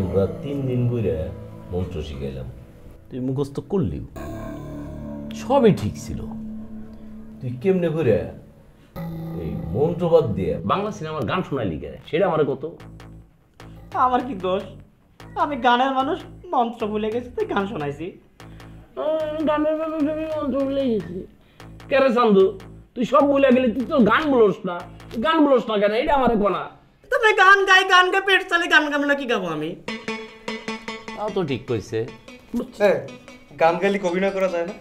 আমরা 3 দিন ঘুরে মন্ত্র শিখাইলাম, তুই মুখস্থ করলিও, সবই ঠিক ছিল। তুই কেমনে করে এই মন্ত্রবাদ দিয়ে বাংলা সিনেমার গান শোনাইলি কে? সেটা আমার কত। আমার কি দোষ? আমি গানের মানুষ, মন্ত্র ভুলে গেছি, তুই গান শোনাইছি। গানের মন্ত্র ভুলে গেছি কেরে চান্দু? তুই সব ভুলে গেলি, তুই তো গান বলোস না। গান বলোস না কেন? এটা আমার কোনা। তবে গান গাই পেট চালে, গান গাবো না কি গাবো আমি? তাও তো ঠিক কইছে। গান গাইলে অভিনয় করা যায় না?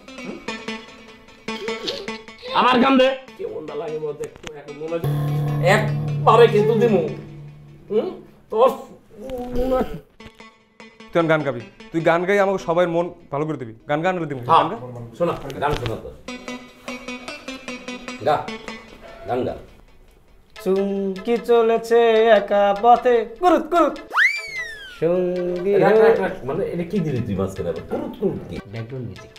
আমার গান দে কেমন লাগে বলতে একটু এখন মনে একবারে কিন্তু দিমু। তোর তুই গান গাবি, তুই গান গাই আমাকে সবাই মন ভালো করে দিবি। গান গান দিবি, শোনা গান শোনা তো, গা গান গা। চুমকি চলেছে একা পথে কুরুত কুরুত, সঙ্গী মানে এটা কি দিলি তুই মাঝখানে? কুরুত কুরুত কি? Background music.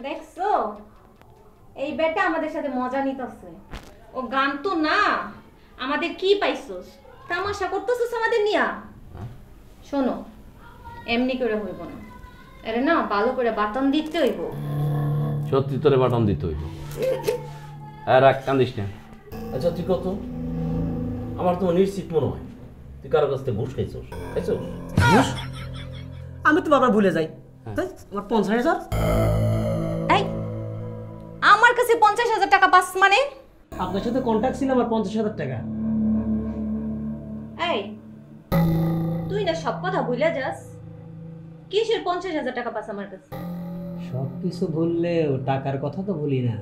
দেখছো এই বেটা আমাদের সাথে মজা নিতেছে। ও গান তো না, আমাদের কি পাইছস? তামাশা করতেছস আমাদের নিয়া? শোনো, এমনি করে হইব না, আরে না ভালো করে বাটন দিতে হইব। সত্যি তোরে বাটন দিতে হইব। হ্যাঁ রাখ, কান্দিস না। আচ্ছা তুই কত, আমার তো নিশ্চিত মনে হয় তুই কারো কাছ থেকে ঘুষ খাইছস। ঘুষ? আমি তো বাবা ভুলে যাই। তাই আমার 50,000। এই আমার কাছে 50,000 টাকা পাস মানে? আপনার সাথে কন্ট্যাক্ট ছিল আমার 50,000 টাকা। এই তুই না সব কথা ভুলে যাস। কিসের 50,000 টাকা পাস আমার কাছে? সবকিছু ভুললেও টাকার কথা তো ভুলি না।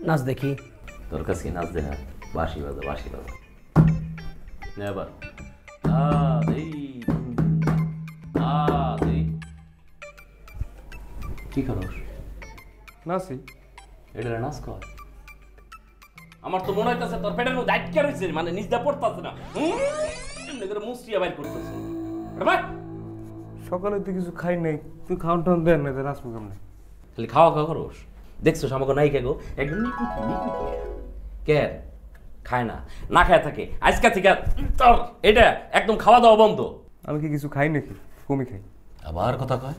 নাচ দেখি। তোর কাছে নাচ দেখা? বাঁশি বাজা, বাঁশি বাজা। এবার কি করস? নাচি। এটা নাচ কর। আমার তো মনে হইতেছে তোর পেটের মধ্যে আটকে রয়েছে, মানে নিজ দিয়ে পড়তেছে না, এমনি করে মুসরিয়া বাইর করতেছে। সকালে তুই কিছু খাই নাই, তুই খাওয়ান টাউন দেন না, নাচবো কেমনে? খালি খাওয়া খাওয়া করস। দেখছো আমাকে নাই কে গো, একদম কে খায় না, না খায় থাকে। আজকে থেকে তোর এটা একদম খাওয়া দাওয়া বন্ধ। আমি কি কিছু খাই নাকি? কমই খাই। আবার কথা কয়।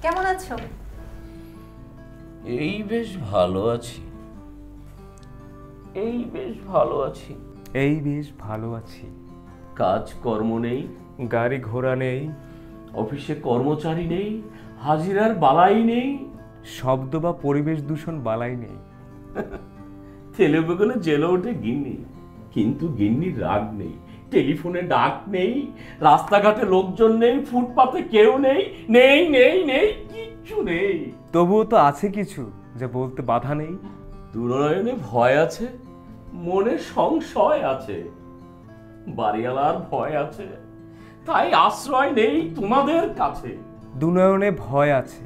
কেমন আছো? এই বেশ ভালো আছি, এই বেশ ভালো আছি, এই বেশ ভালো আছি। কাজ কর্ম নেই, গাড়ি ঘোড়া নেই, অফিসে কর্মচারী নেই, হাজিরার বালাই নেই, শব্দ বা পরিবেশ দূষণ বালাই নেই। ছেলে বেগুনে জেলে ওঠে গিন্নি, কিন্তু গিন্নির রাগ নেই, টেলিফোনে ডাক নেই, রাস্তাঘাটে লোকজন নেই, ফুটপাতে কেউ নেই, নেই নেই নেই, কিচ্ছু নেই। তবুও তো আছে কিছু যা বলতে বাধা নেই। দুনয়নে ভয় আছে, মনে সংশয় আছে, বাড়িওয়ালার ভয় আছে, তাই আশ্রয় নেই তোমাদের কাছে। দুনয়নে ভয় আছে,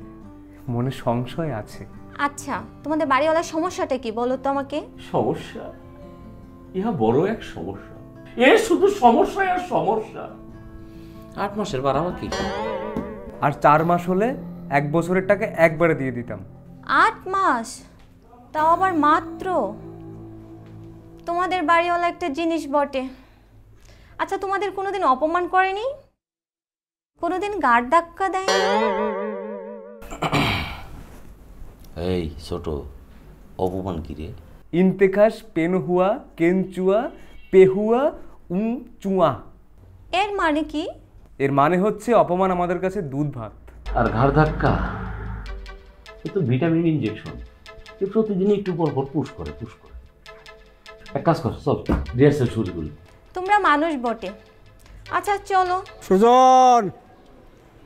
মনে সংশয় আছে। আচ্ছা তোমাদের বাড়িওয়ালার সমস্যাটা কি বলো তো আমাকে? সমস্যা? ইহা বড় এক সমস্যা। এ শুধু সমস্যা আর সমস্যা। 8 মাসের ভাড়া কি? আর 4 মাস হলে 1 বছরের টাকা একবারে দিয়ে দিতাম। 8 মাস? তাও আবার মাত্র? তোমাদের বাড়িওয়ালা একটা জিনিস বটে। আচ্ছা তোমাদের কোনোদিন অপমান করেনি? কোনোদিন গাড় ধাক্কা দেয়নি? এই ছোট, অপমান কি রে? ইন্তেখাস পেনহুয়া কেনচুয়া পেহুয়া চুয়া। এর মানে কি? এর মানে হচ্ছে অপমান আমাদের কাছে দুধ ভাত। আর ঘাড় ধাক্কা এ তো ভিটামিন ইনজেকশন। এ প্রতিদিন একটু পর পর পুশ করে। এক কাজ কর, চল রিহার্সাল শুরু করি। তোমরা মানুষ বটে। আচ্ছা চলো। সুজন,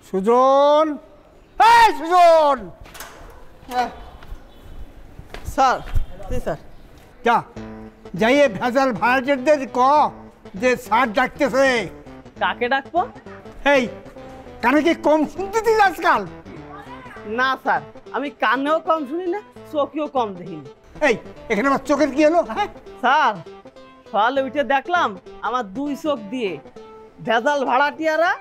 সুজন, এই সুজন। স্যার, জি স্যার। क्या जाइए भैजल भाड़ेट दे को যে স্যার ডাকতেছে। কাকে ডাকবো? এই কানে কি কম শুনতে দিস আজকাল? না স্যার, আমি কানেও কম শুনি না, চোখেও কম দেখি না। এই এখানে আমার চোখের কি হলো? হ্যাঁ স্যার, সকালে উঠে দেখলাম আমার 2 চোখ দিয়ে ভেজাল ভাড়াটিয়ারা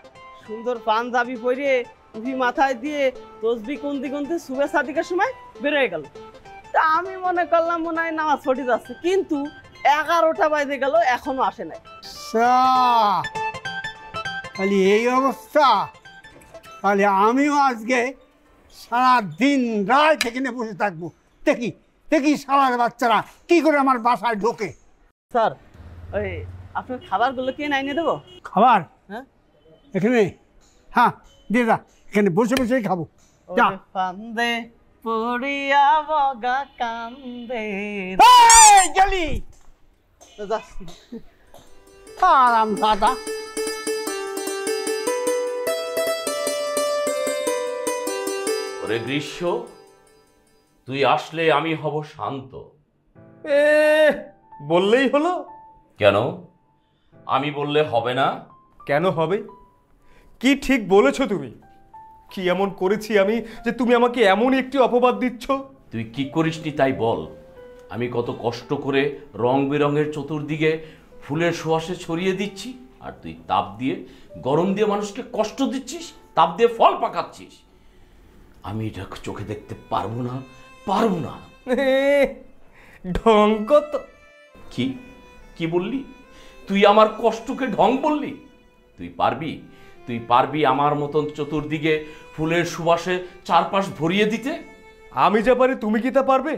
সুন্দর পাঞ্জাবি পরে টুপি মাথায় দিয়ে তসবি কুন্দি কুন্দি সুবে সাদিকের সময় বেরোয় গেল। তা আমি মনে করলাম মনে হয় নামাজ ছুটি যাচ্ছে, কিন্তু 11টা বাজে গেল, এখনো আসে নাই। খালি এই অবস্থা, তাহলে আমিও আজকে সারা দিন রাত এখানে বসে থাকবো, দেখি দেখি সারার বাচ্চারা কি করে আমার বাসায় ঢোকে। স্যার, ওই আপনার খাবারগুলো কে এনে দেবো? খাবার হ্যাঁ, এখানে? হ্যাঁ দিয়ে যা, এখানে বসে বসেই খাবো। যা। ওরে ফান্দে পড়িয়া বগা কান্দে। এই, গেলি যাচ্ছি। আরাম দাদা। ওরে গ্রীষ্ম, তুই আসলে আমি হব শান্ত। বললেই হলো। কেন? আমি বললে হবে না? কেন হবে? কি ঠিক বলেছো তুমি? কি এমন করেছি আমি যে তুমি আমাকে এমন একটি অপবাদ দিচ্ছ? তুই কি করিসনি তাই বল। আমি কত কষ্ট করে রং বেরঙের চতুর্দিকে ফুলের সুবাসে ছড়িয়ে দিচ্ছি, আর তুই তাপ দিয়ে, গরম দিয়ে মানুষকে কষ্ট দিচ্ছিস, তাপ দিয়ে ফল পাকাচ্ছিস। আমি এটা চোখে দেখতে পারবো না, পারবো না। ঢং কত! কি কি বললি? তুই আমার কষ্টকে ঢং বললি? তুই পারবি? তুই পারবি আমার মতন চতুর্দিকে ফুলের সুবাসে চারপাশ ভরিয়ে দিতে? আমি যা পারি তুমি কি তা পারবে?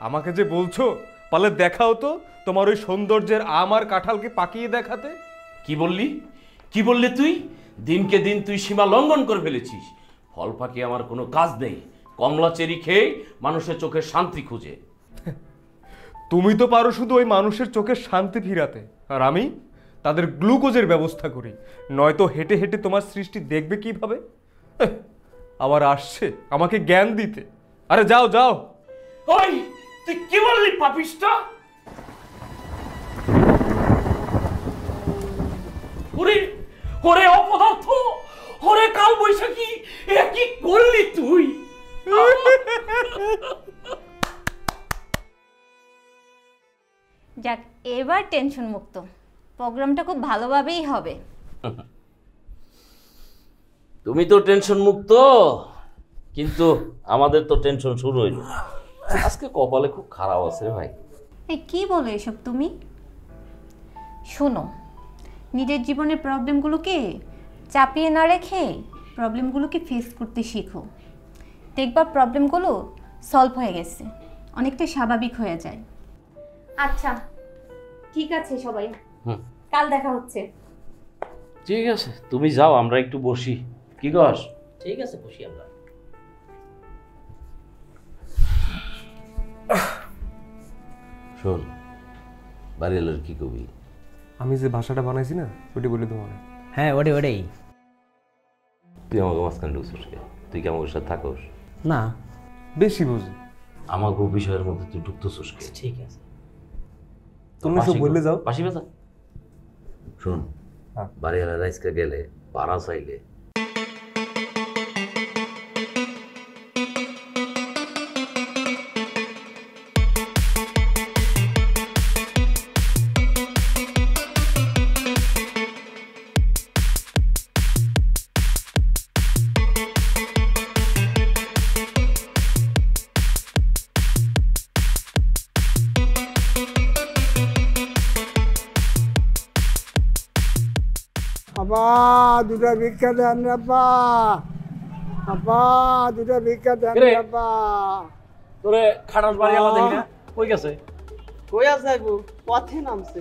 আমাকে যে বলছো, পারলে দেখাও তো তোমার ওই সৌন্দর্যের আমার কাঁঠালকে পাকিয়ে দেখাতে। কি বললি? কি বললি তুই? দিনকে দিন তুই সীমা লঙ্ঘন করে ফেলেছিস। ফল পাকি আমার কোনো কাজ নেই। কমলা চেরি খেয়ে মানুষের চোখে শান্তি খুঁজে। তুমি তো পারো শুধু ওই মানুষের চোখের শান্তি ফিরাতে, আর আমি তাদের গ্লুকোজের ব্যবস্থা করি। নয়তো হেঁটে হেঁটে তোমার সৃষ্টি দেখবে কিভাবে? আবার আসছে আমাকে জ্ঞান দিতে। আরে যাও যাও। ওই তুই কি বললি পাপিষ্টা? ওরে ওরে অপদার্থ, ওরে কাল বৈশাখী, এ কি করলি তুই? যাক, এবার টেনশন মুক্ত। প্রোগ্রামটা খুব ভালোভাবেই হবে। তুমি তো টেনশন মুক্ত, কিন্তু আমাদের তো টেনশন শুরু হইল। আজকে কপালে খুব খারাপ আছে রে ভাই। এই কি বলো এসব তুমি? শোনো, নিজের জীবনের প্রবলেমগুলোকে চাপিয়ে না রেখে প্রবলেমগুলোকে ফেস করতে শেখো। দেখবা প্রবলেমগুলো সলভ হয়ে গেছে, অনেকটা স্বাভাবিক হয়ে যায়। আচ্ছা ঠিক আছে সবাই, কাল দেখা হচ্ছে। ঠিক আছে, তুমি যাও, আমরা একটু বসি। কি কস? ঠিক আছে, বসি আমরা। শোন, বাড়িওয়ালার কি কবি? আমি যে ভাষাটা বানাইছি না, ওটি বলে তোমার। হ্যাঁ, ওটাই। তুই আমাকে মাঝখানে ঢুকছিস কে? তুই কি আমার সাথে থাকোস? না, বেশি বুঝি। আমাকে বিষয়ের মধ্যে তুই ঢুকতেছিস কে? ঠিক আছে, তুমি সব বললে যাও। বাসি ব্যথা? শোন, বাড়িওয়ালা রাইসকে গেলে ভাড়া চাইলে আব্বা দুটা ভিক্ষা দেন রে আব্বা, আব্বা দুটা ভিক্ষা দেন রে আব্বা। তোরে খাটাস বাড়ি আলাদা দেখি না, কই গেছে? কই আছে আইবো? পথে নামছে।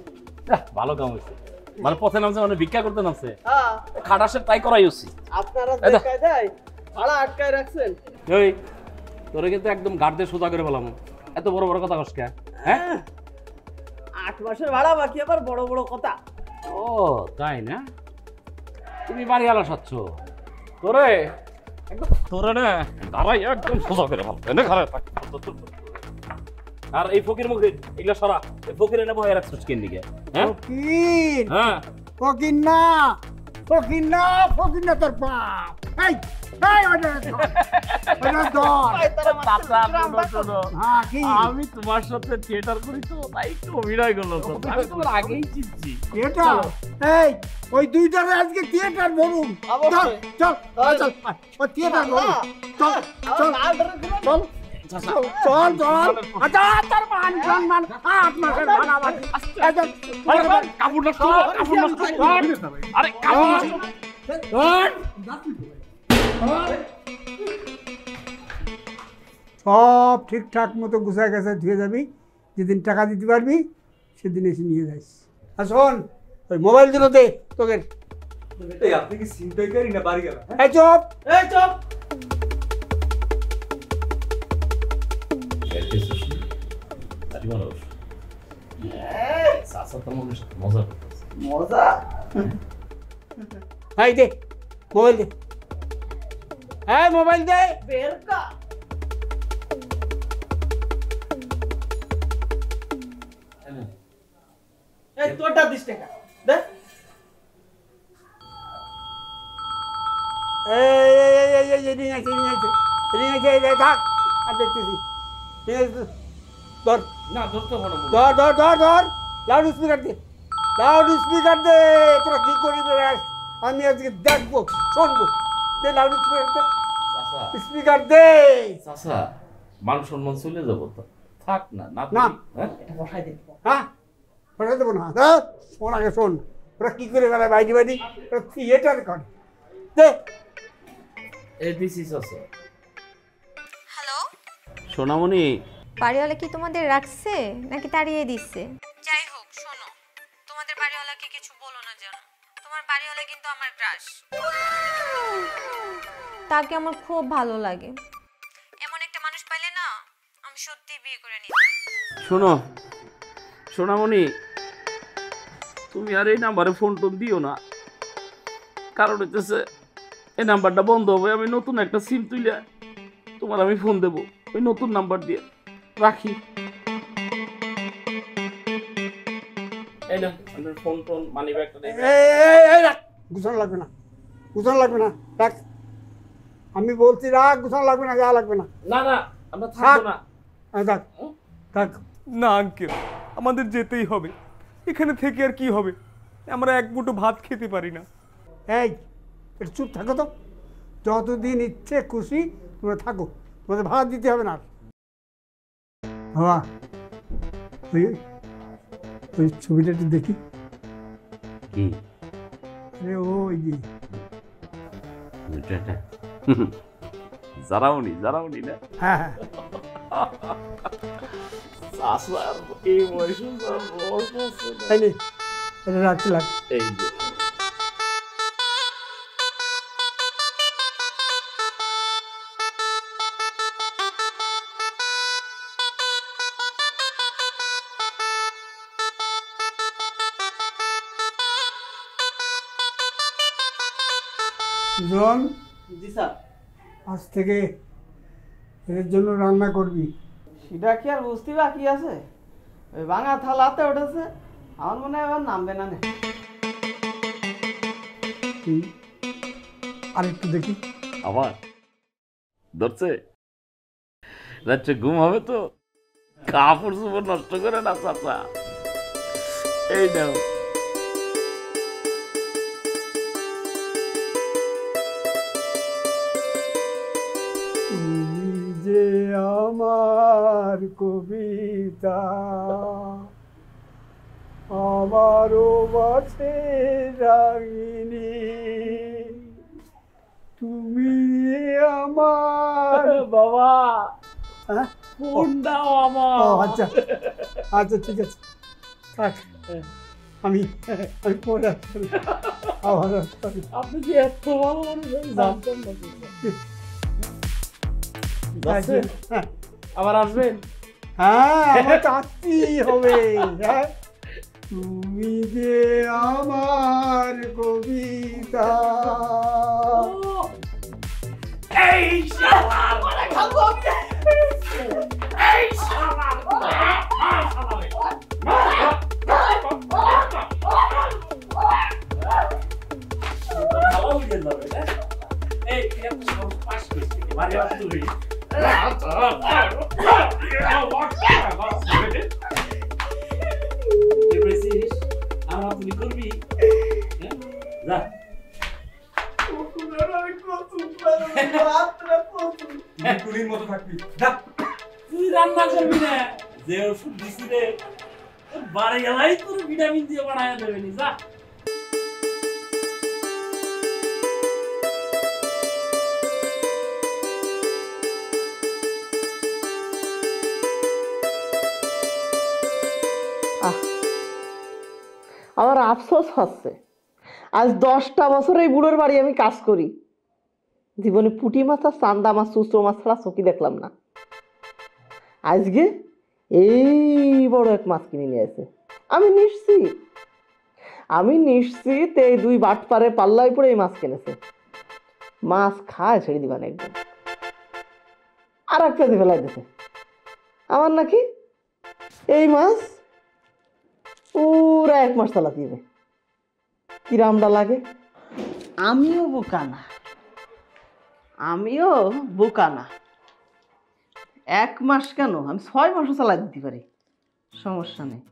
ভালো কাম হয়েছে, মানে পথে নামছে মানে ভিক্ষা করতে নামছে। হ্যাঁ, খাটাসের তাই করাই উচিত। আপনারা এই দা। দেখায় দেয় ভাড়া আটকায় রাখছেন। ওই তোরে কিন্তু একদম গাড় দিয়ে সোজা করে বললাম, এত বড় বড় কথা কস কে? হ্যাঁ 8 মাসের ভাড়া বাকি, আবার বড় বড় কথা। ও তাই না? তুমি বাড়ি আলা সাচ্ছ তোরে একদম, তোরে না দাঁড়াই একদম সোজা করে ভালো এনে ঘরে থাক। আর এই ফকির মুখির এগুলা সরা, এই ফকির এনে বয়ে রাখছিস কেন দিকে? হ্যাঁ ফকির হ্যাঁ ফকির না ফকির না ফকির না তোর বাপ এই এই ওটা ধর হ্যাঁ কি আমি তোমার সাথে থিয়েটার করি তো তাই একটু অভিনয় করলো তো, আমি তোমার আগেই চিনছি। থিয়েটার এই ওই দুইটারে আজকে থিয়েটার বলুন চল চল চল ও থিয়েটার বলুন চল চল চল চল চল আচ্ছা তোর মান সম্মান আপনাদের ভাড়াবাড়ি কাপড় নষ্ট, কাপড় নষ্ট, আরে কাপড় নষ্ট। সব ঠিকঠাক মতো গুছায় গেছে ধুয়ে যাবি, যেদিন টাকা দিতে পারবি সেদিন এসে নিয়ে যাইস। আর শোন ওই মোবাইল দিল দে তোকে। এই আপনি কি ছিনতাইকারী না বাড়ি গেল? এই চুপ এই চুপ মজা মজা এই দে মোবাইল দে, এই মোবাইল দে। বের কর এই তোরটা 20 টাকা দে। এই রিং আছে থাক আর দেখতেছি ঠিক আছে ধর না ধরতে হবে না। ধর ধর ধর ধর লাউড স্পিকার দে, লাউড স্পিকার দে। তোরা কি করবি আমি আজকে দেখবো শুনবো, দে লাউড স্পিকার দে, স্পিকার দে। চাচা মান সম্মান চলে যাবো তো, থাক না না না। হ্যাঁ এটা বসাই দে। হ্যাঁ বসে দেবো না, শোন আগে শোন ওরা কি করে বেড়ায় বাইরে বাইরে, ওরা থিয়েটার করে দে। এই দিছি চাচা। হ্যালো, সোনামণি বাড়িওয়ালা কি তোমাদের রাখছে নাকি তাড়িয়ে দিচ্ছে? যাই হোক শোনো, তোমাদের বাড়িওয়ালাকে কিছু বলো না যেন। তোমার বাড়িওয়ালা কিন্তু আমার ক্রাশ, তাকে আমার খুব ভালো লাগে। এমন একটা মানুষ পাইলে না আমি সত্যি বিয়ে করে নিই। শোনো সোনামণি, তুমি আর এই নাম্বারে ফোন টোন দিও না, কারণ হচ্ছে এই নাম্বারটা বন্ধ হবে। আমি নতুন একটা সিম তুলে তোমার আমি ফোন দেবো ওই নতুন নাম্বার দিয়ে। রাখি। এই না ফোন টোন মানি ব্যাগটা দেবে। এই রাখ, গুছানো লাগবে না, গুছানো লাগবে না, রাখ। আমি বলছি রাখ, গুছানো লাগবে না, যা লাগবে না, না না আমরা থাকবো না। থাক থাক। না আঙ্কেল, আমাদের যেতেই হবে। এখানে থেকে আর কি হবে? আমরা এক মুঠো ভাত খেতে পারি না। এই একটু চুপ থাকো তো, যতদিন ইচ্ছে খুশি তোমরা থাকো, তোমাদের ভাড়া দিতে হবে না। বাবা ওই ওই ছবিটা একটু দেখি। কি আরে ওই যে জারাউনি জারাউনি না হ্যাঁ হ্যাঁ চাচার এই বয়সে এই নে, এটা রাখতে লাগ। এই যে জন জি স্যার। আজ থেকে এর জন্য রান্না করবি। সেটা কি আর বুঝতে বাকি আছে? ওই ভাঙা থালাতে উঠেছে, আমার মনে হয় এবার নামবে না। তুই আরেকটু দেখি। আবার ধরছে রাত্রে ঘুম হবে তো, কাপড় চোপড় নষ্ট করে না চাচা। এই নাও। তুমি যে আমার কবিতা, আমারও বাসে রাগিনী, তুমি আমার বাবা হ্যাঁ? ফোন দাও আমার। ও আচ্ছা আচ্ছা ঠিক আছে থাক, আমি আমি পরে আসছি, আবার আসছি। আপনি যে এত ভালো মানুষ আমি জানতাম না। যাচ্ছেন? হ্যাঁ আবার আসবেন? হ্যাঁ আমার তো আসতেই হবে। হ্যাঁ তুমি যে আমার কবিতা, এই শালা এই শালা বাড়ি তুই আমার তুমি করবি যা টুনির মতো থাকবি যা। তুই রান্না করবি না যে ওষুধ দিছি রে বাড়ি গেলাই তোর ভিটামিন দিয়ে বানায় দেবে নি যা আমার আফসোস হচ্ছে আজ 10টা বছর এই বুড়োর বাড়ি আমি কাজ করি, জীবনে পুঁটি মাছ আর চান্দা মাছ চুচো মাছ ছাড়া চোখই দেখলাম না। আজকে এই বড় এক মাছ কিনে নিয়ে আসে। আমি নিশ্চিত এই 2 বাটপারে পাল্লাই পড়ে এই মাছ কিনেছে। মাছ খায় ছেড়ে দিবান একদম, আর এক কেজি ফেলাই দিছে। আমার নাকি এই মাছ পুরা 1 মাস চালাতে দিবে। কিরামটা লাগে। আমিও বোকা না। 1 মাস কেন, আমি 6 মাসও চালাই দিতে পারি, সমস্যা নেই।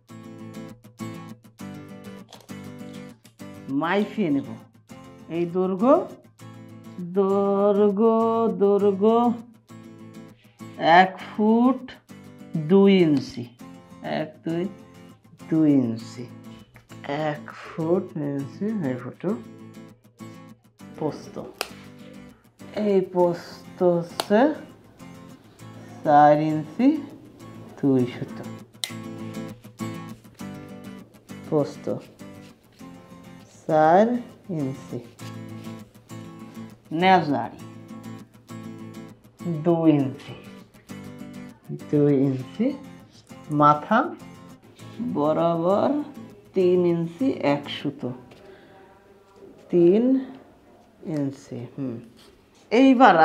মাইফিয়ে নেব। এই দৈর্ঘ্য 1 ফুট 2 ইঞ্চি, 1 2 2 ইঞ্চি, 1 ফুট ইঞ্চি। এই ফুটো পোস্ত, এই পোস্ত হচ্ছে 4 ইঞ্চি 2 সুতো। পোস্ত 4 ইঞ্চি। নেজারি 2 ইঞ্চি, 2 ইঞ্চি। মাথা বরাবর 3 ইঞ্চি 1 সুতো, 3 ইঞ্চি। এইবার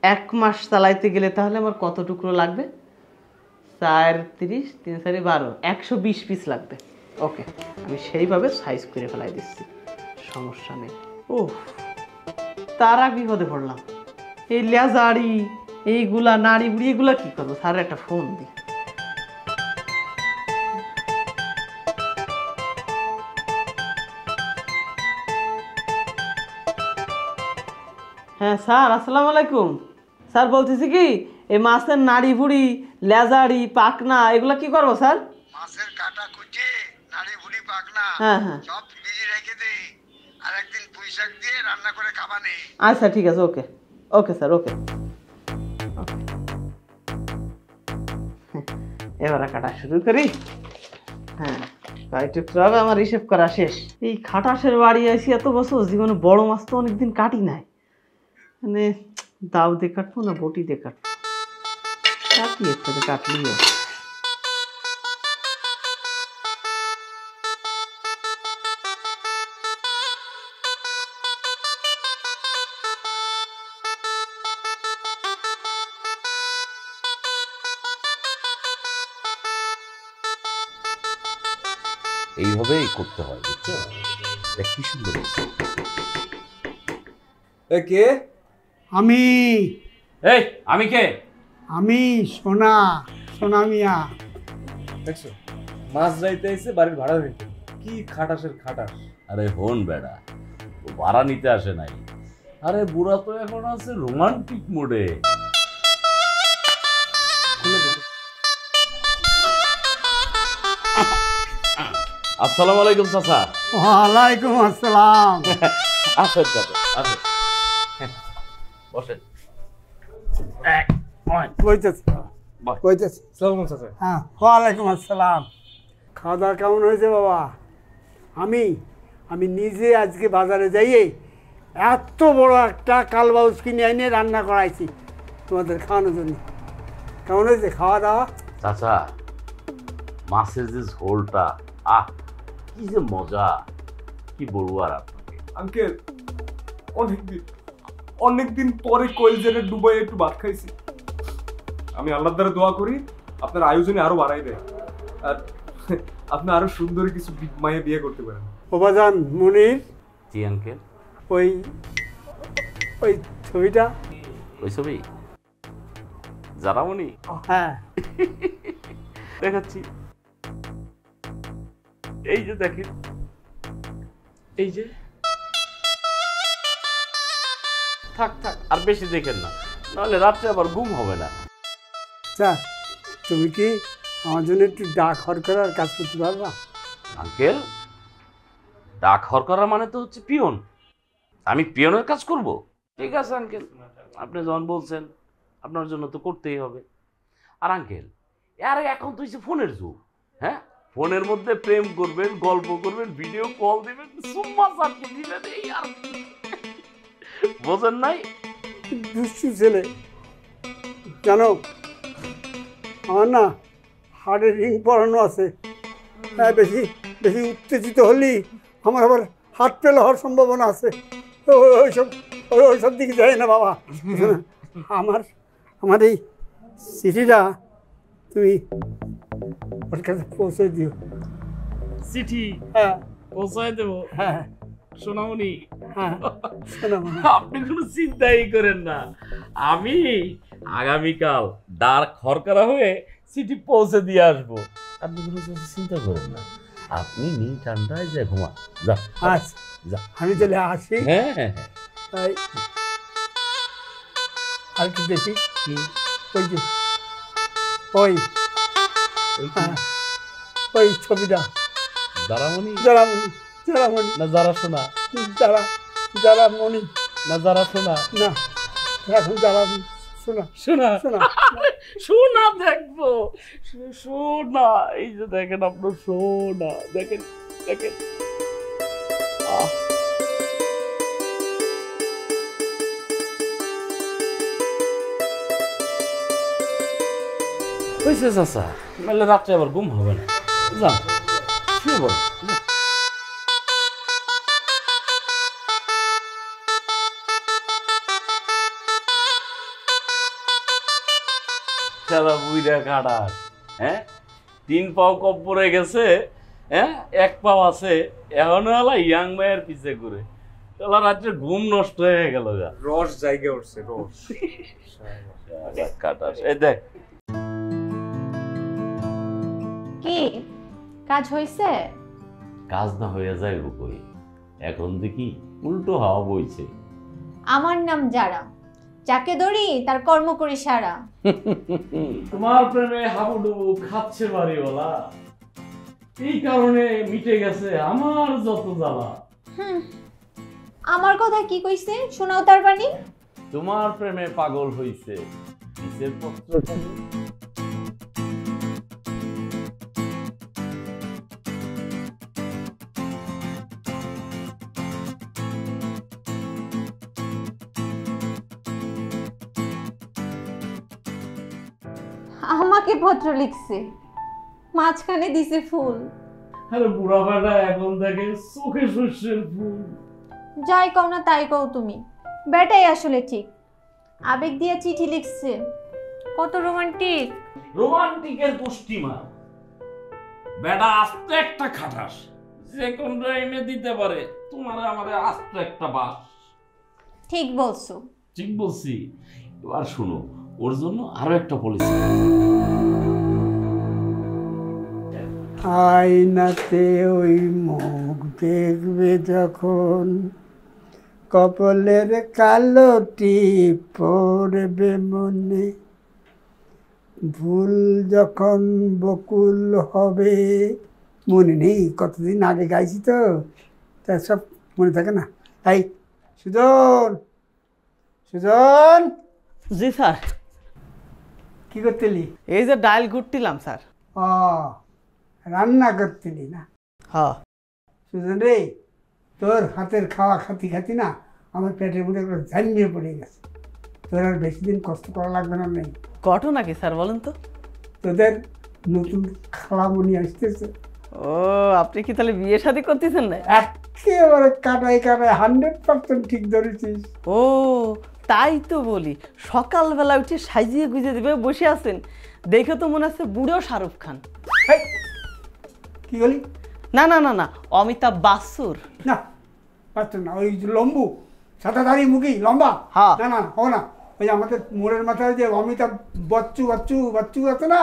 1 মাস চালাইতে গেলে তাহলে আমার কত টুকরো লাগবে? 4 30 3 4 12, 120 পিস লাগবে। ওকে, আমি সেইভাবে সাইজ করে ফেলাই দিচ্ছি, সমস্যা নেই। ও তারা বিপদে পড়লাম। এই লেজাড়ি, এইগুলা নাড়ি বুড়ি, এগুলা কি করবো? স্যার একটা ফোন দিই। হ্যাঁ স্যার, আসসালামু আলাইকুম। স্যার বলতেছি কি, এই মাছের নাড়ি ভুড়ি, লেজাড়ি, পাকনা এগুলা কি করবো স্যার? মাছের কাটা কুচি, নাড়ি ভুড়ি, পাকনা হ্যাঁ হ্যাঁ, সব ফ্রিজে রেখে দে, আর একদিন পুঁই শাক দিয়ে রান্না করে খাবানে। আচ্ছা ঠিক আছে, ওকে ওকে স্যার, ওকে। এবার কাটা শুরু করি। হ্যাঁ, কয় টুকরো হবে আমার হিসেব করা শেষ। এই খাটাসের বাড়ি আছি এত বছর, জীবনে বড় মাছ তো অনেকদিন কাটি নাই। মানে দাও দিয়ে কাটবো না বটি দিয়ে কাটবো? কাটি একসাথে কাটলি। এইভাবেই করতে হয়, বুঝছো? দেখ কি সুন্দর। কে? আমি এই আমি কে? আমি সোনা মিয়া। দেখছো, মাছ যাইতে এসে বাড়ির ভাড়া নিতে। কি খাটাসের খাটাস। আরে হন বেড়া, ও ভাড়া নিতে আসে নাই। আরে বুড়া তো এখন আছে রোমান্টিক মোডে। আসসালামু আলাইকুম চাচা। ওয়ালাইকুম আসসালাম। আসেন চাচা, আসেন, বসেন। কইতেছি সালাম চাচা। হ্যাঁ, ওয়ালাইকুম আসসালাম। খাওয়া দাওয়া কেমন হয়েছে বাবা? আমি নিজে আজকে বাজারে যাইয়ে এত বড় একটা কালবাউস কিনে এনে রান্না করাইছি তোমাদের খাওয়ানোর জন্য। কেমন হয়েছে খাওয়া দাওয়া? চাচা, মাছের যে ঝোলটা, আহ কি যে মজা, কি বলবো আর আপনাকে। আঙ্কেল, অনেকদিন পরে কয়েলজেনে ডুবাই একটু ভাত খাইছি। আমি আল্লাহর দ্বারা দোয়া করি আপনার আয়োজনে আরো বাড়াই দেয়, আর আপনি আরো সুন্দরী কিছু মায়ে বিয়ে করতে পারেন। ওবাজান মনির, জি আঙ্কেল। ওই ছবিটা ওই ছবি জারামণি হ্যাঁ দেখাচ্ছি। এই যে দেখেন, এই যে থাক থাক আর বেশি দেখেন না, নাহলে রাত্রে আবার ঘুম হবে না। আচ্ছা তুমি কি আমার জন্য একটু ডাক হর করার কাজ করতে পারবা? আঙ্কেল, ডাক হর করা মানে তো হচ্ছে পিয়ন। আমি পিয়নের কাজ করব? ঠিক আছে আঙ্কেল, আপনি যখন বলছেন আপনার জন্য তো করতেই হবে। আর আঙ্কেল, আরে এখন তো হচ্ছে ফোনের যুগ, হ্যাঁ? ফোনের মধ্যে প্রেম করবেন, গল্প করবেন, ভিডিও কল দিবেন, সুম্মা চাকরি দিবেন, এই আর বোঝেন নাই? দুষ্টু ছেলে, জানো আমার না হার্টের রিং পরানো আছে। হ্যাঁ, বেশি বেশি উত্তেজিত হলেই আমার আবার হার্ট ফেল হওয়ার সম্ভাবনা আছে। ওইসব দিকে যায় না বাবা। আমার এই চিঠিটা তুমি ওর কাছে পৌঁছে দিও। চিঠি হ্যাঁ পৌঁছায় দেবো? হ্যাঁ সোনামণি, হ্যাঁ শোনামণি, আপনি কোনো চিন্তাই করেন না, আমি আগামীকাল ডার্ক হরকরা হয়ে চিঠি পৌঁছে দিয়ে আসবো। আপনি কোনো চিন্তা করেন না, আপনি নি ঠান্ডায় যে ঘুমা যা। আচ্ছা যা, আমি তাহলে আসি। হ্যাঁ হ্যাঁ হ্যাঁ। তাই আর একটু দেখি কি ওই যে ওই হ্যাঁ, ওই ছবিটা জারামণি যারামণি, যারামণি না যারা শোনা, যারামণি না যারা শোনা, না এখন যারা শোনা শোনা শোনা শোনা দেখবো, শোনা। এই যে দেখেন আপনার শোনা, দেখেন দেখেন। আহ, হয়েছে চাচা, নাহলে রাত্রে আবার ঘুম হবে না। যান শুয়ে বল। সারা বুইরা কাটাস, হ্যাঁ? 3 পাও কপ পরে গেছে, হ্যাঁ? 1 পাও আছে, এখনো হলা ইয়াং মায়ের পিছে ঘুরে। তাহলে রাত্রে ঘুম নষ্ট হয়ে গেল। যা রস জায়গা উঠছে, রস। কাটাস, এই দেখ। কি কাজ হইছে? কাজ না হয়ে যায় কই, এখন দেখি উল্টো হাওয়া বইছে। আমার নাম যারা, যাকে ধরি তার কর্ম করি সারা। তোমার প্রেমে হাবুডুবু খাচ্ছে বাড়িওয়ালা, এই কারণে মিটে গেছে আমার যত জ্বালা। আমার কথা কি কইছে শোনাও তার বাণী। তোমার প্রেমে পাগল হইছে কিসের পত্র। আমাকে পত্র লিখছে, মাঝখানে দিছে ফুল। আরে বুড়া বেটা এখন থেকে চোখে শস্যের ফুল। যাই কও না তাই কও তুমি, বেটাই আসলে ঠিক। আবেগ দিয়ে চিঠি লিখছে, কত রোমান্টিক। রোমান্টিকের পুষ্টিমা, বেটা আস্তে একটা খাটাস, যে কোন টাইমে দিতে পারে তোমার আমারে আস্ত একটা বাস। ঠিক বলছো। ঠিক বলছি। এবার শুনো, ওর জন্য আরো একটা পলিসি। আয়নাতে ওই মুখ দেখবে যখন, কপালের কালো টিপ পড়বে মনে, ভুল যখন বকুল হবে। মনে নেই, কতদিন আগে গাইছি তো, তা সব মনে থাকে না। তাই সুজন, সুজন জি স্যার। কি করতেলি? এই যে ডাল ঘুরতিলাম স্যার। ও রান্না করতেলি না? হ্যাঁ। সুজন রে, তোর হাতের খাওয়া খাতি খাতি না আমার পেটের মধ্যে একবার ঝালিয়ে পড়ে গেছে। তোর আর বেশি দিন কষ্ট করা লাগবে না। নেই ঘটনা কি স্যার বলেন তো? তোদের নতুন খালামণি আসতেছে। ও, আপনি কি তাহলে বিয়ে শাদী করতেছেন না? একেবারে কাটাই কাটাই 100% ঠিক ধরেছিস। ও তাই তো বলি, সকালবেলা উঠে সাজিয়ে গুজিয়ে দিবে বসে আছেন, দেখে তো মনে হচ্ছে বুড়ো শাহরুখ খান। এই, কি বলি? না না না না, অমিতাভ বাসুর। না পারতো না, ওই যে লম্বু সাদা দাড়ি মুখি লম্বা। হ্যাঁ। না না, হো না, ওই আমাদের মোড়ের মাথায় যে অমিতাভ বচ্চু বাচ্চু বাচ্চু আছে না,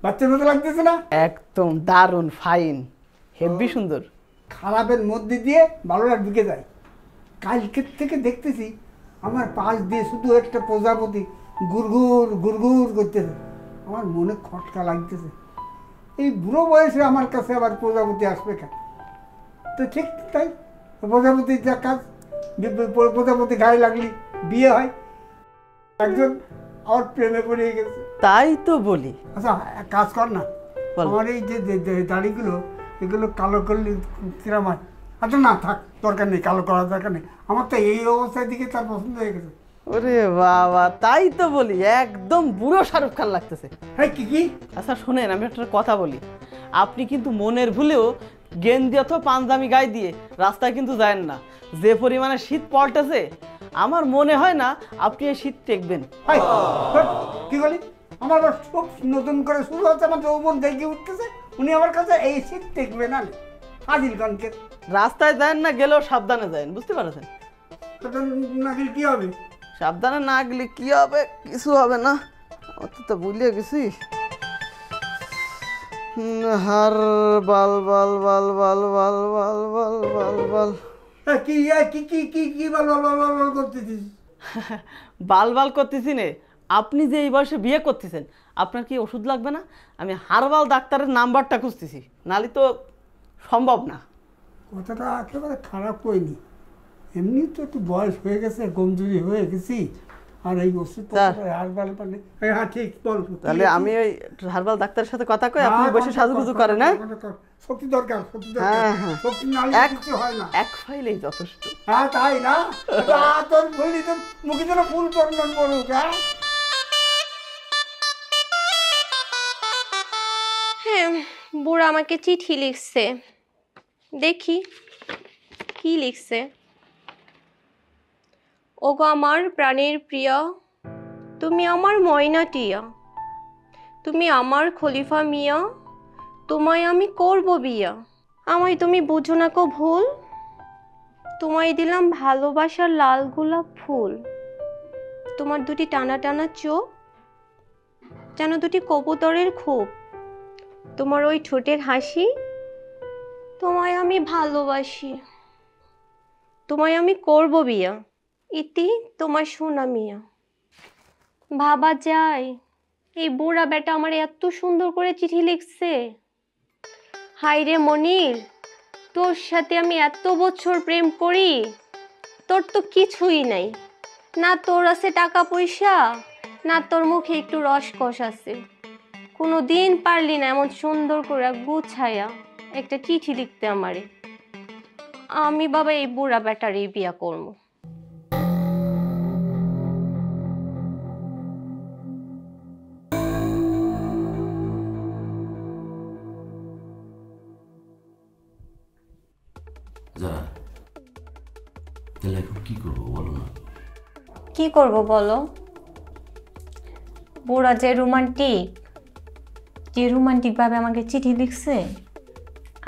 বাচ্চার মতো লাগতেছে না? একদম দারুণ ফাইন, হেভি সুন্দর। খারাপের মধ্যে দিয়ে ভালোটা ঢুকে যায়। কালকের থেকে দেখতেছি আমার পাশ দিয়ে শুধু একটা প্রজাপতি গুড়গুড় গুড়গুড় করতেছে। আমার মনে খটকা লাগতেছে, এই বুড়ো বয়সে আমার কাছে আবার প্রজাপতি আসবে কেন? তো ঠিক তাই, প্রজাপতির যা কাজ, প্রজাপতি গায়ে লাগলি বিয়ে হয়। একজন আমার প্রেমে পড়ে গেছে। তাই তো বলি। আচ্ছা এক কাজ কর না, বল। আমার এই যে দাড়িগুলো এগুলো কালো করলে কিরম হয়? আচ্ছা না থাক, দরকার নেই, কালো করার দরকার নেই। আমার তো এই অবস্থার দিকে তার পছন্দ হয়ে গেছে। ওরে বাবা, তাই তো বলি, একদম বুড়ো শাহরুখ খান লাগতেছে। হ্যাঁ কি কি? আচ্ছা শোনেন, আমি একটা কথা বলি, আপনি কিন্তু মনের ভুলেও গেঞ্জি অথবা পাঞ্জাবি গায়ে দিয়ে রাস্তায় কিন্তু যায় না। যে পরিমাণে শীত পড়তেছে, আমার মনে হয় না আপনি এই শীত টেকবেন। হাই, কি বলি? আমার আবার খুব নতুন করে শুরু হচ্ছে, আমার যৌবন দেখে উঠতেছে, উনি আমার কাছে এই শীত দেখবে না। হাজির খানকে রাস্তায় যায় না গেলেও সাবধানে যায়, বুঝতে পারছেন? নাকি কি হবে? সাবধানে না গেলে কি হবে? কিছু হবে না। অত তো ভুলিয়ে গেছি। হার বাল বাল বাল বাল বাল বাল বাল বাল বাল কি কি কি কি কি বল করতেছিস? বাল বাল করতেছি নে। আপনি যে এই বয়সে বিয়ে করতেছেন, আপনার কি ওষুধ লাগবে না? আমি হারবাল ডাক্তারের নাম্বারটা খুঁজতেছি, নালি তো সম্ভব না। কথাটা একেবারে খারাপ হয়নি, এমনি তো একটু বয়স হয়ে গেছে, কমজোরি হয়ে গেছি, আর এই ওষুধ হারবাল পালে। হ্যাঁ ঠিক, বল। তাহলে আমি ওই হারবাল ডাক্তারের সাথে কথা কই, আপনি বসে সাজুগুজু করেন। না শক্তি দরকার, শক্তি দরকার, হ্যাঁ হ্যাঁ, শক্তি না হলে কিছু হয় না। এক ফাইলেই যথেষ্ট। হ্যাঁ তাই না? তোর বলি তোর মুখে যেন ফুল চন্দন পড়ুক। হ্যাঁ, বুড়া আমাকে চিঠি লিখছে, দেখি কি লিখছে। ওগো আমার প্রাণের প্রিয়া, তুমি আমার ময়না টিয়া, তুমি আমার খলিফা মিয়া, তোমায় আমি করব বিয়া। আমায় তুমি বুঝো না কো ভুল, তোমায় দিলাম ভালোবাসার লাল গোলাপ ফুল। তোমার দুটি টানা টানা চোখ যেন দুটি কবুতরের খোপ, তোমার ওই ঠোঁটের হাসি, তোমায় আমি ভালোবাসি, তোমায় আমি করব বিয়া। ইতি তোমার সোনা মিয়া। ভাবা যায় এই বুড়া বেটা আমার এত সুন্দর করে চিঠি লিখছে। হায় রে মনির, তোর সাথে আমি এত বছর প্রেম করি, তোর তো কিছুই নাই, না তোর আছে টাকা পয়সা, না তোর মুখে একটু রসকস আছে। কোনো দিন পারলি না এমন সুন্দর করে গুছাইয়া একটা চিঠি লিখতে আমারে। আমি বাবা এই বুড়া বেটারই বিয়া করবো। তাহলে এখন কি করবো বলো না? কি করব বলো? বুড়া যে রোমান্টিক ভাবে আমাকে চিঠি লিখছে,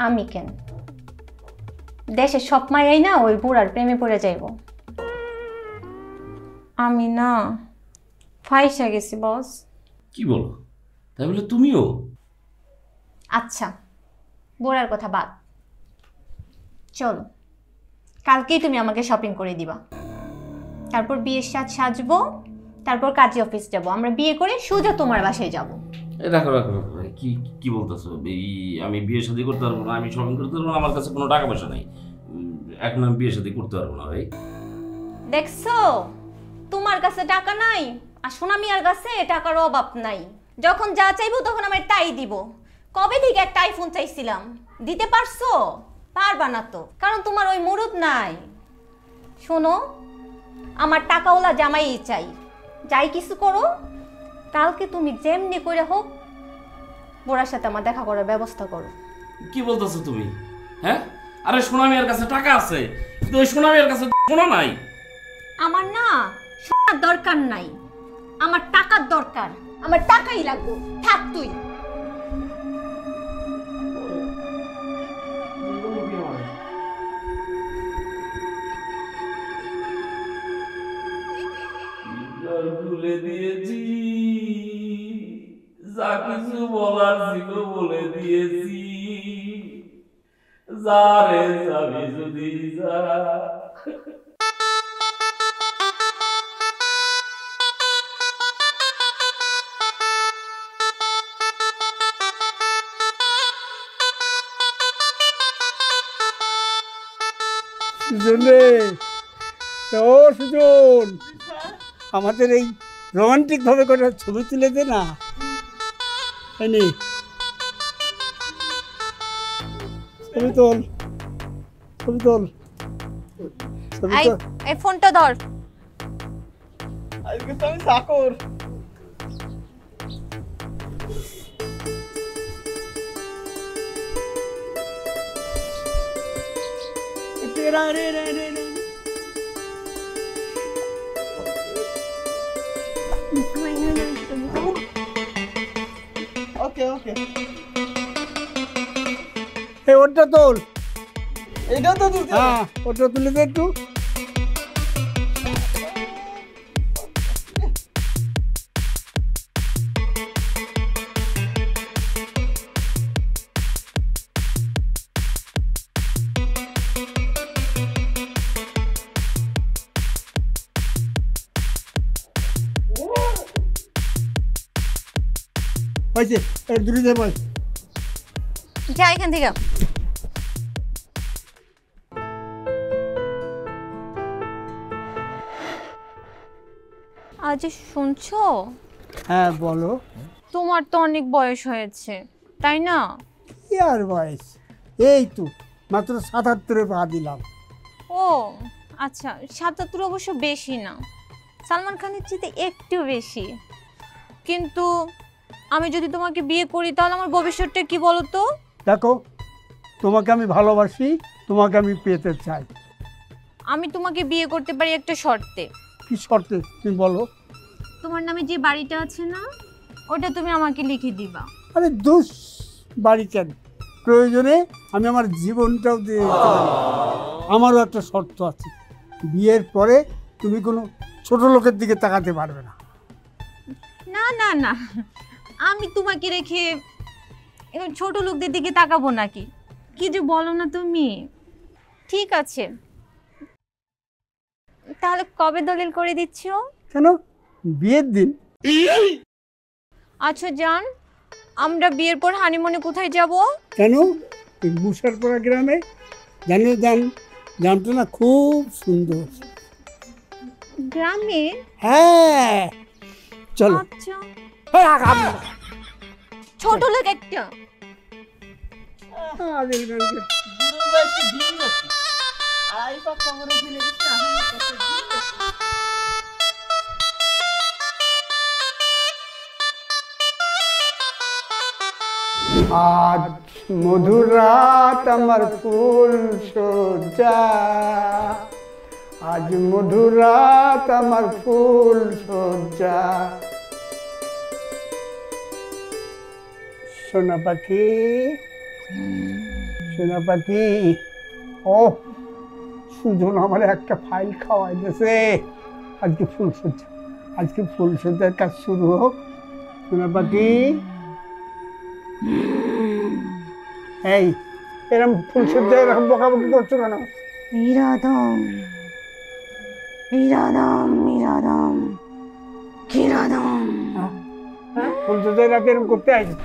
আমি কেন? দেশের সব মায়াই না ওই বুড়ার প্রেমে পড়ে যাইব। আমি না ফাইসা গেছি বস। কি বলো? তাই বলে তুমিও? আচ্ছা, বুড়ার কথা বাদ, চলো কালকেই তুমি আমাকে শপিং করে দিবা, তারপর বিয়ের সাজবো, তারপর কাজী অফিস যাব, আমরা বিয়ে করে সোজা তোমার বাসায় যাব। রাখো রাখো রাখো, কি কি বলতেছো? আমি বিয়ে শাদী করতে পারবো না, আমি শপিং করতে পারবো না, আমার কাছে কোনো টাকা পয়সা নেই, এখন আমি বিয়ে শাদী করতে পারবো না ভাই। দেখছো, তোমার কাছে টাকা নাই আর সোনামিয়ার কাছে টাকার অভাব নাই। যখন যা চাইবো তখন আমি তাই দিব। কবে থেকে একটা আইফোন চাইছিলাম, দিতে পারছো? পারবা না তো, কারণ তোমার ওই মুরুদ নাই। শোনো, আমার টাকাওয়ালা জামাই চাই, যাই কিছু করো, কালকে তুমি যেমনি করে হোক বোরার সাথে আমার দেখা করার ব্যবস্থা করো। কি বলতেছো তুমি? হ্যাঁ, আরে সোনামিয়ার কাছে টাকা আছে, কিন্তু ওই সোনামিয়ার কাছে সোনা নাই। আমার না সোনার দরকার নাই, আমার টাকার দরকার, আমার টাকাই লাগবে। থাক তুই। বলে দিয়েছি, যা কিছু বলার ছিল বলে দিয়েছি। যা রে যাবি যদি যা। সুজন রে, ও সুজন, আমাদের এই রোমান্টিক ভাবে করে ছবি তুলে দে না। ছবি তোল, ছবি তোল, ছবি তোল। এই ফোনটা ধর। আজকে তো আমি চাকর। ওকে ওকে, এই ওটা তোল। এইটা তো তুলতে হবে। হ্যাঁ, ওটা তুলে দে একটু। হয়েছে, দূরে দে ভাই। যা এখান থেকে। আজ শুনছো? হ্যাঁ বলো। তোমার তো অনেক বয়স হয়েছে, তাই না? কি আর বয়স, এই তো মাত্র ৭৭-এ পা দিলাম। ও আচ্ছা, ৭৭ অবশ্য বেশি না, সালমান খানের চেয়ে একটু বেশি। কিন্তু আমি যদি তোমাকে বিয়ে করি তাহলে আমার ভবিষ্যৎটা কি বলো তো? দেখো, তোমাকে আমি ভালোবাসি, তোমাকে আমি পেতে চাই। আমি তোমাকে বিয়ে করতে পারি একটা শর্তে। কি শর্তে তুমি বলো? তোমার নামে যে বাড়িটা আছে না, ওটা তুমি আমাকে লিখে দিবা। আরে দুস, বাড়ি কেন, প্রয়োজনে আমি আমার জীবনটাও দিয়ে দিতে পারি। আমারও একটা শর্ত আছে, বিয়ের পরে তুমি কোনো ছোট লোকের দিকে তাকাতে পারবে না। না না না, আমি তোমাকে রেখে এরকম ছোট লোকদের দিকে তাকাবো নাকি? কি যে বলো না তুমি। ঠিক আছে, তাহলে কবে দলিল করে দিচ্ছ? কেন, বিয়ের দিন। আচ্ছা জান, আমরা বিয়ের পর হানিমুনে কোথায় যাব? কেন, এই মুসারপাড়া গ্রামে। জানো গ্রামটা না খুব সুন্দর। গ্রামে? হ্যাঁ চলো। আচ্ছা, হ্যাঁ, ছোট লোক একটা। গুরুর বয়সে ডিম নাকি? আই পাপ্পা করে ফেলে দিচ্ছে, আমার কাছে ডিম নাকি? আজ মধুর রাত আমার ফুল সজ্জা, আজ মধুর রাত আমার ফুল সজ্জা। সোনা পাখি, সোনা পাখি, ও সুজন আমার একটা ফাইল খাওয়াই দিয়েছে। আজকে ফুল সজ্জা, আজকে ফুল সজ্জার কাজ শুরু হোক। সোনা পাখি, এই এরকম ফুল সজ্জা এরকম বকাবকি করছো কেন? ইরাদম ইরাদম ইরাদম কিরাদম। ফুল সজ্জা রাতে এরকম করতে আইছি।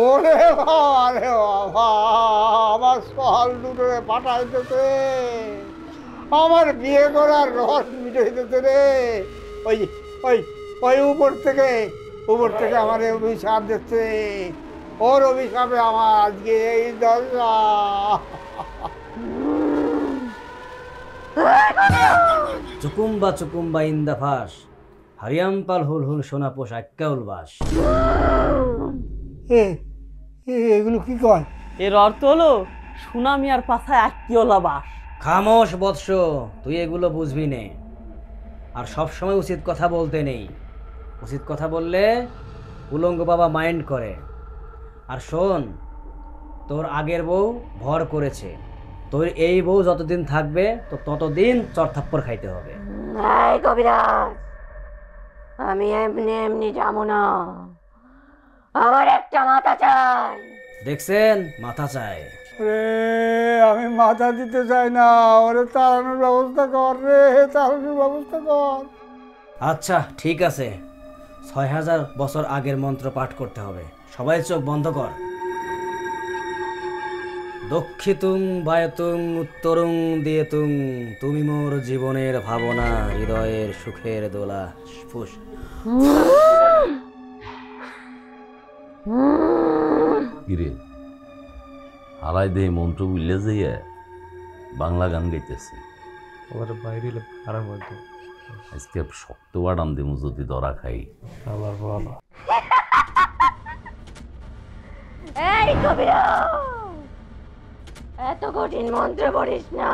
ওরে বাবা রে বাবা, আমার সল দুটো পাঠাইতেছে, আমার বিয়ে করার রস মিটাইতেছে রে। ওই ওই ওই উপর থেকে আমার অভিশাপ দিচ্ছে, ওর অভিশাপে আমার আজকে এই দশা। চুকুম্বা ইন্দাফাস হারিয়াম্পাল হুল হুল সোনা পোষ আক্কাউল বাস। এগুলো কি কয়? এর অর্থ হলো সুনামি আর পাছায় আটকিওলা বাস। খামোশ বৎস, তুই এগুলো বুঝবি নে। আর সব সময় উচিত কথা বলতে নেই, উচিত কথা বললে উলঙ্গ বাবা মাইন্ড করে। আর শোন, তোর আগের বউ ভর করেছে, তোর এই বউ যতদিন থাকবে তো ততদিন চড়থাপ্পড় খাইতে হবে। এই কবিরাজ, আমি এমনি এমনি যাবো না, আমার একটা মাথা চাই। দেখছেন, মাথা চায়। রে আমি মাথা দিতে চাই না, ওরে তাড়ানোর ব্যবস্থা কর রে, তাড়ানোর ব্যবস্থা কর। আচ্ছা ঠিক আছে, ৬০০০ বছর আগের মন্ত্র পাঠ করতে হবে। সবাই চোখ বন্ধ কর। দক্ষিতুং বায়তুং উত্তরুং দিয়েতুং, তুমি মোর জীবনের ভাবনা, হৃদয়ের সুখের দোলা। ফুস। কিরে হারাই দেই মন্ত্র বুঝলে যাইয়া বাংলা গান গাইতেছে। আবার বাইরে খারাপ হয়তো আজকে শক্ত বাড়ান দেবো যদি ধরা খাই। আবার বলো। এই কবিরাজ, এত কঠিন মন্ত্র পড়িস না,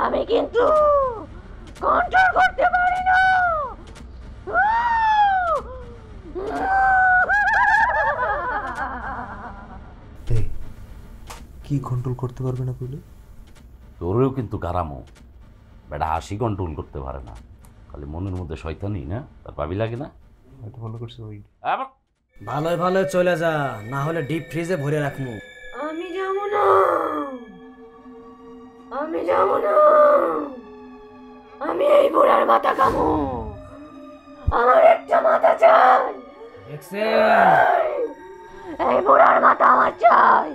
আমি কিন্তু কন্ট্রোল করতে পারি না। কি কন্ট্রোল করতে পারবে না কইলে? তোরেও কিন্তু কারামো, বেটা হাসি কন্ট্রোল করতে পারে না, খালি মনের মধ্যে শয়তানি না, তার পাবি লাগে না। হয়তো মনে করছে ওই ভালোই ভালোই চলে যা, না হলে ডিপ ফ্রিজে ভরে রাখমু। আমি যাবো না, আমি যাবো না, আমি এই বুড়ার মাথা খাবো, আমার একটা মাথা চাই। এই বুড়ার মাথা আমার চাই।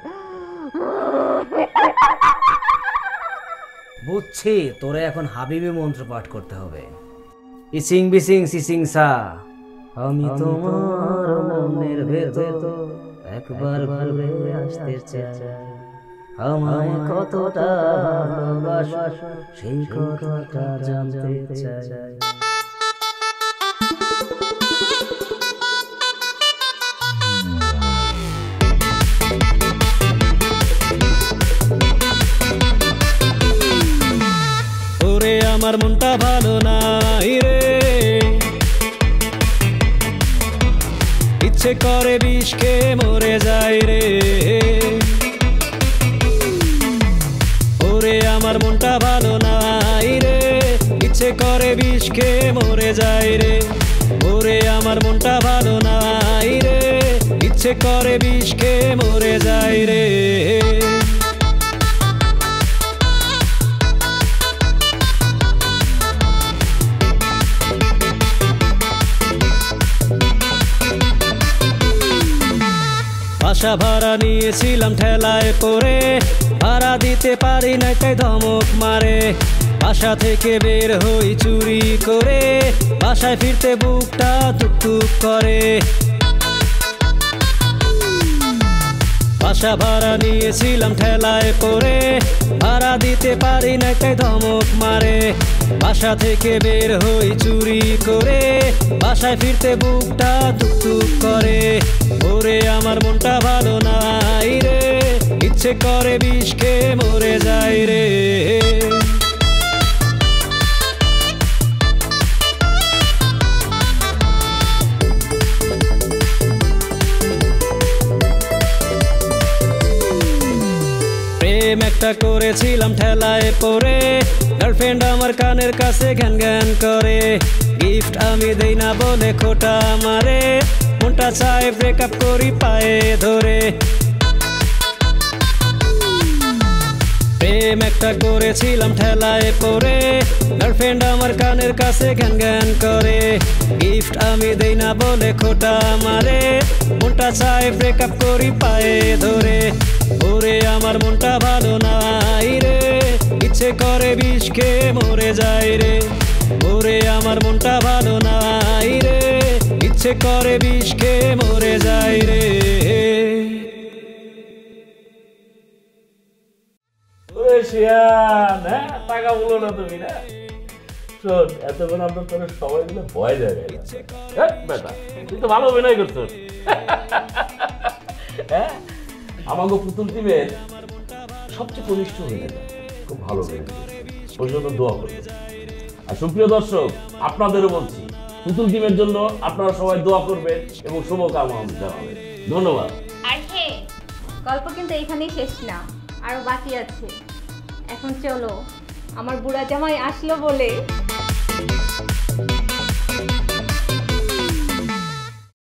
বুঝছি, তোরে এখন হাবিবি মন্ত্র পাঠ করতে হবে। ইসিং বিসিং সিসিং সা, আমি তোমার মনের ভেতর একবার ঘুরে আসতে চাই, আমায় কতটা ভালোবাসো সেই কথাটা জানতে চাই। ওরে আমার মনটা ভালো নাই রে, ইচ্ছে করে বিষ খেয়ে মরে যায় রে। ওরে আমার মনটা ভালো নাই রে, ইচ্ছে করে বিষ খেয়ে মরে যায় রে। ওরে আমার মনটা ভালো নাই রে, ইচ্ছে করে বিষ খেয়ে মরে যায় রে। বাসা ভাড়া নিয়েছিলাম ঠেলায় পড়ে, ভাড়া দিতে পারি না তাই ধমক মারে। বাসা থেকে বের হই চুরি করে, বাসায় ফিরতে বুকটা টুকটুক করে। বাসা ভাড়া নিয়েছিলাম ঠেলায় পড়ে, ভাড়া দিতে পারি না তাই ধমক মারে। বাসা থেকে বের হই চুরি করে, বাসায় ফিরতে বুকটা টুকটুক করে। ওরে আমার মনটা ভালো নাই রে, ইচ্ছে করে বিষ খেয়ে মরে যায় রে। প্রেম একটা করেছিলাম ঠেলায় পড়ে, গার্লফ্রেন্ড আমার কানের কাছে ঘ্যান ঘ্যান করে। গিফট আমি দেই না বলে খোটা মারে, মনটা চায় ব্রেকআপ করি পায়ে ধরে। প্রেম একটা করেছিলাম ঠেলায় পড়ে, গার্লফ্রেন্ড আমার কানের কাছে ঘ্যান ঘ্যান করে। গিফট আমি দেই না বলে খোটা মারে, মনটা চায় ব্রেকআপ করি পায়ে ধরে। ওরে আমার মনটা ভালো নাই রে, ইচ্ছে করে বিষ খেয়ে মরে যায় রে। ওরে আমার মনটা ভালো নাই রে, ইচ্ছে করে বিষ খেয়ে মরে যায় রে। টাকা বলো না তুমি না, শোন এতক্ষণ আমরা তোর সবাই মিলে ভয় যায় বেটা, তুই তো ভালো অভিনয় করছো। হ্যাঁ আমাকে পুতুল টিমের সবচেয়ে কনিষ্ঠ অভিনেতা, খুব ভালো অভিনয়, ওই জন্য দোয়া করবে। আর সুপ্রিয় দর্শক আপনাদেরও বলছি, পুতুল টিমের জন্য আপনারা সবাই দোয়া করবেন এবং শুভকামনা জানাবেন। ধন্যবাদ। আর হ্যাঁ, গল্প কিন্তু এইখানেই শেষ না, আরো বাকি আছে। এখন চলো, আমার বুড়া জামাই আসলো বলে